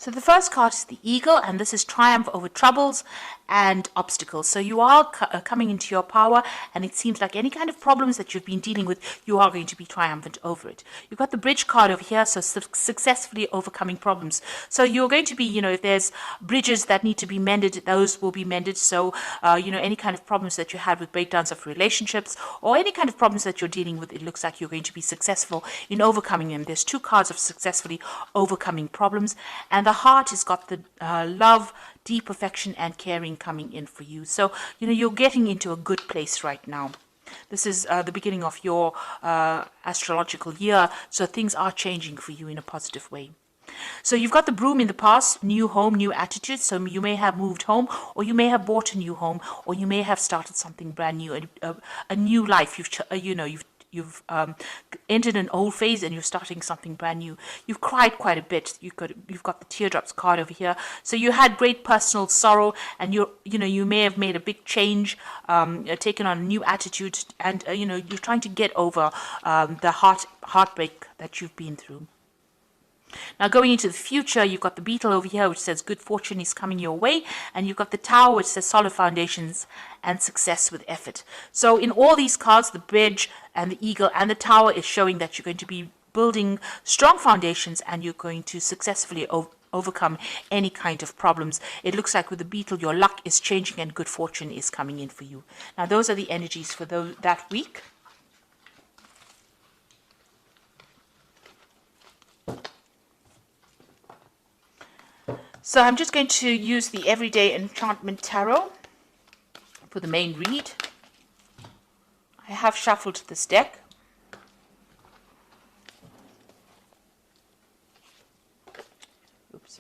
So the first card is the Eagle, and this is triumph over troubles and obstacles. So you are coming into your power, and it seems like any kind of problems that you've been dealing with, you are going to be triumphant over it. You've got the Bridge card over here, so successfully overcoming problems. So you're going to be, if there's bridges that need to be mended, those will be mended. So, any kind of problems that you had with breakdowns of relationships or any kind of problems that you're dealing with, it looks like you're going to be successful in overcoming them. There's 2 cards of successfully overcoming problems, and the Heart has got the love, deep affection and caring coming in for you. So, you're getting into a good place right now. This is the beginning of your astrological year, so things are changing for you in a positive way. So you've got the Broom in the past, new home, new attitude. So you may have moved home, or you may have bought a new home, or you may have started something brand new, a new life. You've entered an old phase and you're starting something brand new. You've cried quite a bit. You've got the teardrops card over here. So you had great personal sorrow, and you may have made a big change, taken on a new attitude, and you're trying to get over the heartbreak that you've been through. Now going into the future, you've got the Beetle over here, which says good fortune is coming your way, and you've got the Tower, which says solid foundations and success with effort. So in all these cards, the Bridge and the Eagle and the Tower is showing that you're going to be building strong foundations, and you're going to successfully overcome any kind of problems. It looks like with the Beetle, your luck is changing and good fortune is coming in for you. Now those are the energies for that week. So I'm just going to use the Everyday Enchantment Tarot for the main read. I have shuffled this deck. Oops.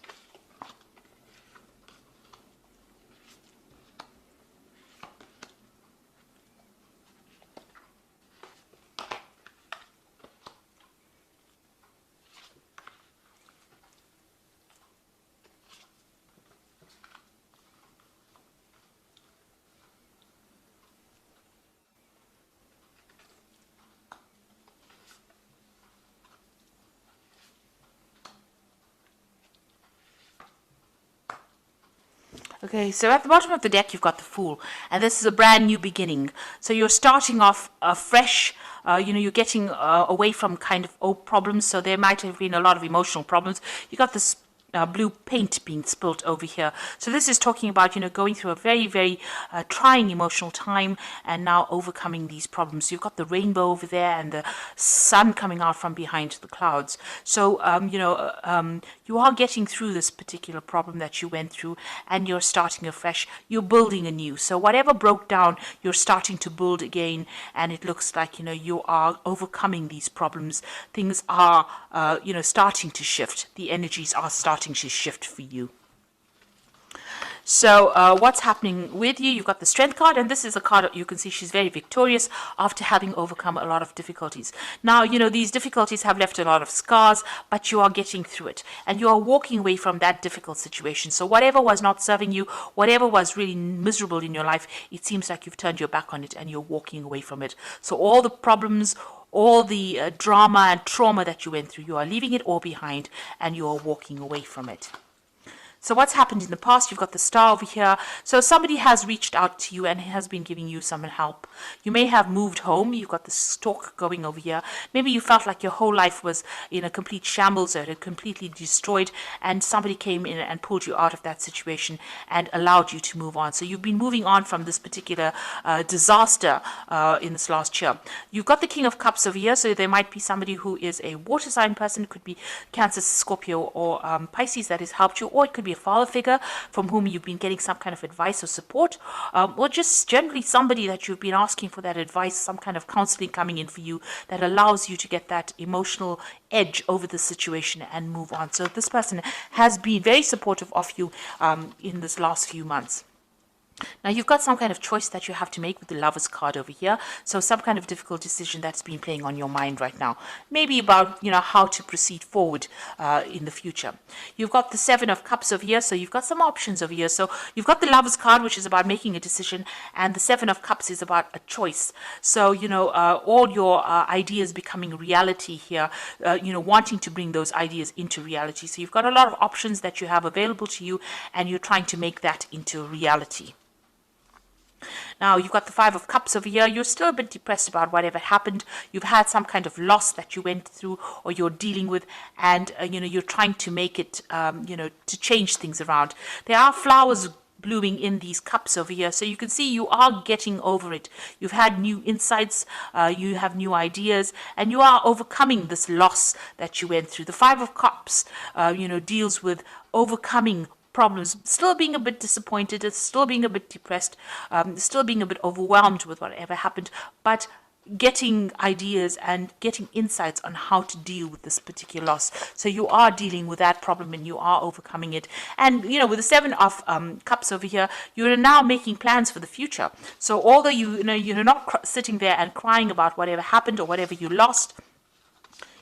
Okay, so at the bottom of the deck, you've got the Fool, and this is a brand new beginning. So you're starting off fresh. You're getting away from kind of old problems. So there might have been a lot of emotional problems. You got this blue paint being spilt over here. So this is talking about, going through a very, very trying emotional time and now overcoming these problems. You've got the rainbow over there and the sun coming out from behind the clouds. So, you are getting through this particular problem that you went through, and you're starting afresh. You're building anew. So whatever broke down, you're starting to build again, and it looks like, you are overcoming these problems. Things are, starting to shift. The energies are starting to shift for you. So what's happening with you? You've got the Strength card, and this is a card that you can see she's very victorious after having overcome a lot of difficulties. Now, these difficulties have left a lot of scars, but you are getting through it, and you are walking away from that difficult situation. So whatever was not serving you, whatever was really miserable in your life, it seems like you've turned your back on it and you're walking away from it. So all the problems, all the drama and trauma that you went through, you are leaving it all behind and you are walking away from it. So what's happened in the past? You've got the Star over here. So somebody has reached out to you and has been giving you some help. You may have moved home. You've got the Stork going over here. Maybe you felt like your whole life was in a complete shambles or completely destroyed, and somebody came in and pulled you out of that situation and allowed you to move on. So you've been moving on from this particular disaster in this last year. You've got the King of Cups over here. So there might be somebody who is a water sign person. It could be Cancer, Scorpio, or Pisces that has helped you, or it could be a father figure from whom you've been getting some kind of advice or support, or just generally somebody that you've been asking for that advice, some kind of counseling coming in for you that allows you to get that emotional edge over the situation and move on. So this person has been very supportive of you in this last few months. Now you've got some kind of choice that you have to make with the Lovers card over here. So some kind of difficult decision that's been playing on your mind right now. Maybe about, how to proceed forward in the future. You've got the Seven of Cups over here, so you've got some options over here. So you've got the Lovers card, which is about making a decision, and the Seven of Cups is about a choice. So, all your ideas becoming reality here, wanting to bring those ideas into reality. So you've got a lot of options that you have available to you, and you're trying to make that into reality. Now, you've got the Five of Cups over here. You're still a bit depressed about whatever happened. You've had some kind of loss that you went through or you're dealing with, and, you're trying to make it, to change things around. There are flowers blooming in these cups over here, so you can see you are getting over it. You've had new insights, you have new ideas, and you are overcoming this loss that you went through. The Five of Cups, deals with overcoming problems, still being a bit disappointed, still being a bit depressed, still being a bit overwhelmed with whatever happened, but getting ideas and getting insights on how to deal with this particular loss. So you are dealing with that problem and you are overcoming it. And, with the Seven of Cups over here, you're now making plans for the future. So although you're not sitting there and crying about whatever happened or whatever you lost,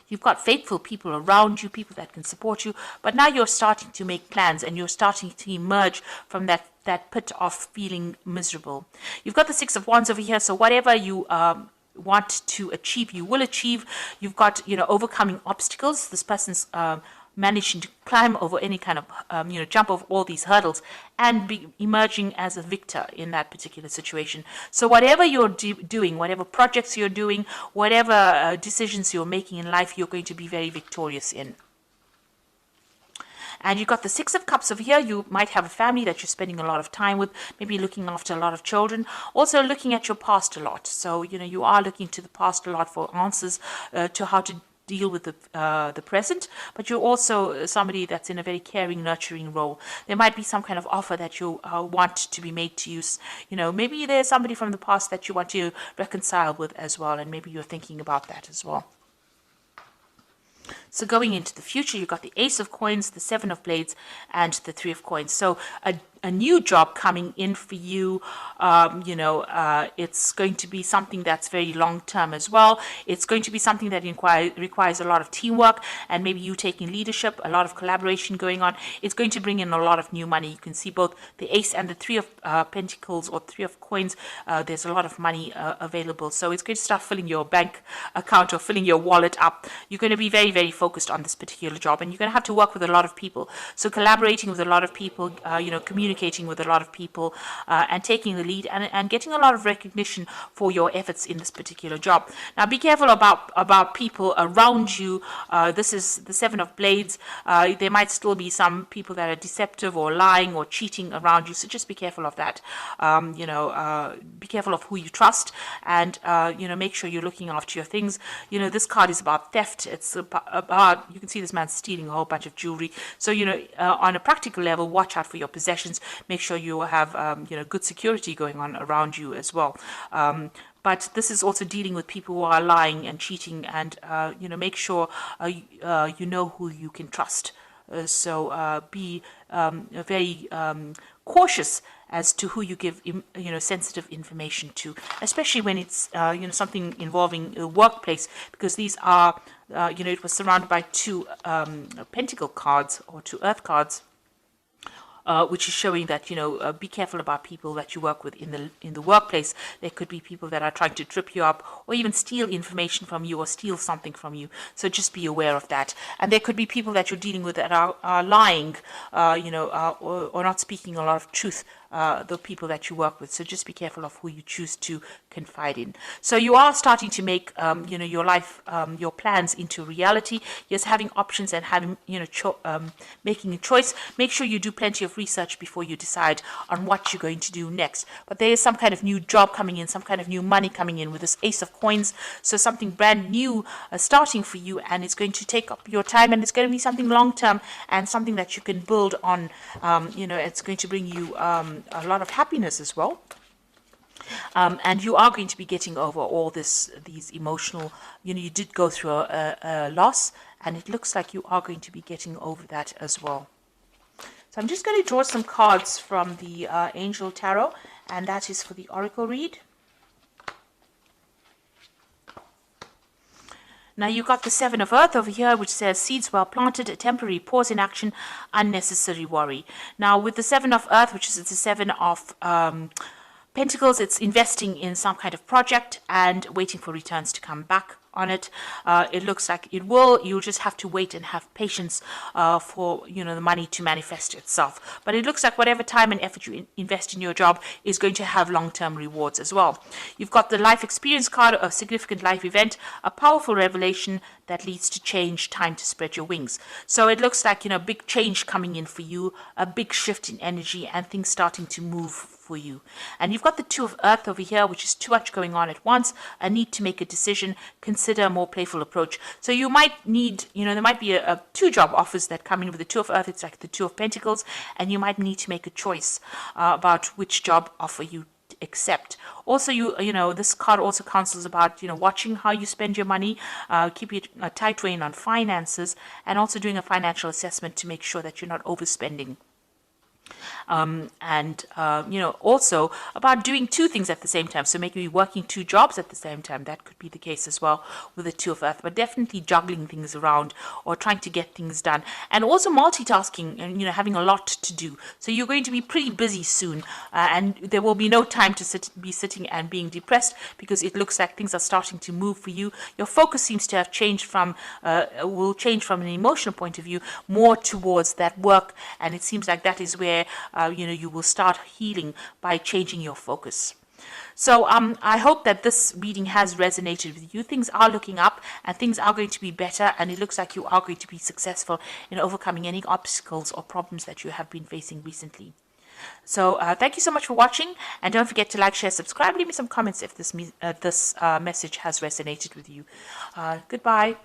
you've got faithful people around you, people that can support you, but now you're starting to make plans and you're starting to emerge from that pit of feeling miserable. You've got the Six of Wands over here, so whatever you want to achieve, you will achieve. You've got, overcoming obstacles. This person's managing to climb over any kind of, jump over all these hurdles and be emerging as a victor in that particular situation. So whatever you're doing, whatever projects you're doing, whatever decisions you're making in life, you're going to be very victorious in. And you've got the Six of Cups over here. You might have a family that you're spending a lot of time with, maybe looking after a lot of children, also looking at your past a lot. So, you are looking to the past a lot for answers to how to deal with the present, but you're also somebody that's in a very caring, nurturing role. There might be some kind of offer that you want to be made to use. Maybe there's somebody from the past that you want to reconcile with as well, and maybe you're thinking about that as well. So going into the future, you've got the Ace of Coins, the Seven of Blades, and the Three of Coins. So a new job coming in for you. It's going to be something that's very long term as well. It's going to be something that requires a lot of teamwork and maybe you taking leadership, a lot of collaboration going on. It's going to bring in a lot of new money. You can see both the Ace and the Three of Pentacles or Three of Coins. There's a lot of money available. So it's going to start filling your bank account or filling your wallet up. You're going to be very, very focused on this particular job, and you're going to have to work with a lot of people. So collaborating with a lot of people, communicating with a lot of people, and taking the lead and getting a lot of recognition for your efforts in this particular job. Now, be careful about people around you. This is the Seven of Blades. There might still be some people that are deceptive or lying or cheating around you. So just be careful of that. Be careful of who you trust, and make sure you're looking after your things. This card is about theft. It's about, you can see this man stealing a whole bunch of jewelry. So on a practical level, watch out for your possessions. Make sure you have good security going on around you as well. But this is also dealing with people who are lying and cheating, and make sure you know who you can trust. So be very cautious as to who you give sensitive information to, especially when it's something involving a workplace, because these are it was surrounded by two pentacle cards or two earth cards. Which is showing that be careful about people that you work with in the workplace. There could be people that are trying to trip you up or even steal information from you or steal something from you. So just be aware of that. And there could be people that you're dealing with that are lying, or not speaking a lot of truth. The people that you work with. So just be careful of who you choose to confide in. So you are starting to make, your life, your plans into reality. Yes, having options and having, making a choice. Make sure you do plenty of research before you decide on what you're going to do next. But there is some kind of new job coming in, some kind of new money coming in with this Ace of Coins. So something brand new starting for you, and it's going to take up your time, and it's going to be something long term and something that you can build on. It's going to bring you a lot of happiness as well. And you are going to be getting over all these emotional, you did go through a loss, and it looks like you are going to be getting over that as well. So So I'm just going to draw some cards from the Angel Tarot, and that is for the Oracle read. Now you got the Seven of Earth over here, which says seeds well planted, a temporary pause in action, unnecessary worry. Now with the Seven of Earth, which is the Seven of Pentacles, it's investing in some kind of project and waiting for returns to come back on it. It looks like it will. You'll just have to wait and have patience for the money to manifest itself. But it looks like whatever time and effort you invest in your job is going to have long-term rewards as well. You've got the life experience card, a significant life event, a powerful revelation that leads to change, time to spread your wings. So it looks like big change coming in for you, a big shift in energy, and things starting to move for you. And you've got the Two of Earth over here, which is too much going on at once, a need to make a decision, consider a more playful approach. So you might need, there might be two job offers that come in with the Two of Earth. It's like the Two of Pentacles, and you might need to make a choice about which job offer you accept. Also, this card also counsels about watching how you spend your money, keeping a tight rein on finances, and also doing a financial assessment to make sure that you're not overspending. Also about doing two things at the same time. So maybe working two jobs at the same time. That could be the case as well with the Two of Earth, but definitely juggling things around or trying to get things done. And also multitasking and, having a lot to do. So you're going to be pretty busy soon, and there will be no time to be sitting and being depressed, because it looks like things are starting to move for you. Your focus seems to have changed will change from an emotional point of view more towards that work, and it seems like that is where you will start healing by changing your focus. So I hope that this reading has resonated with you. Things are looking up and things are going to be better, and it looks like you are going to be successful in overcoming any obstacles or problems that you have been facing recently. So thank you so much for watching, and don't forget to like, share, subscribe, leave me some comments if this message has resonated with you. Goodbye.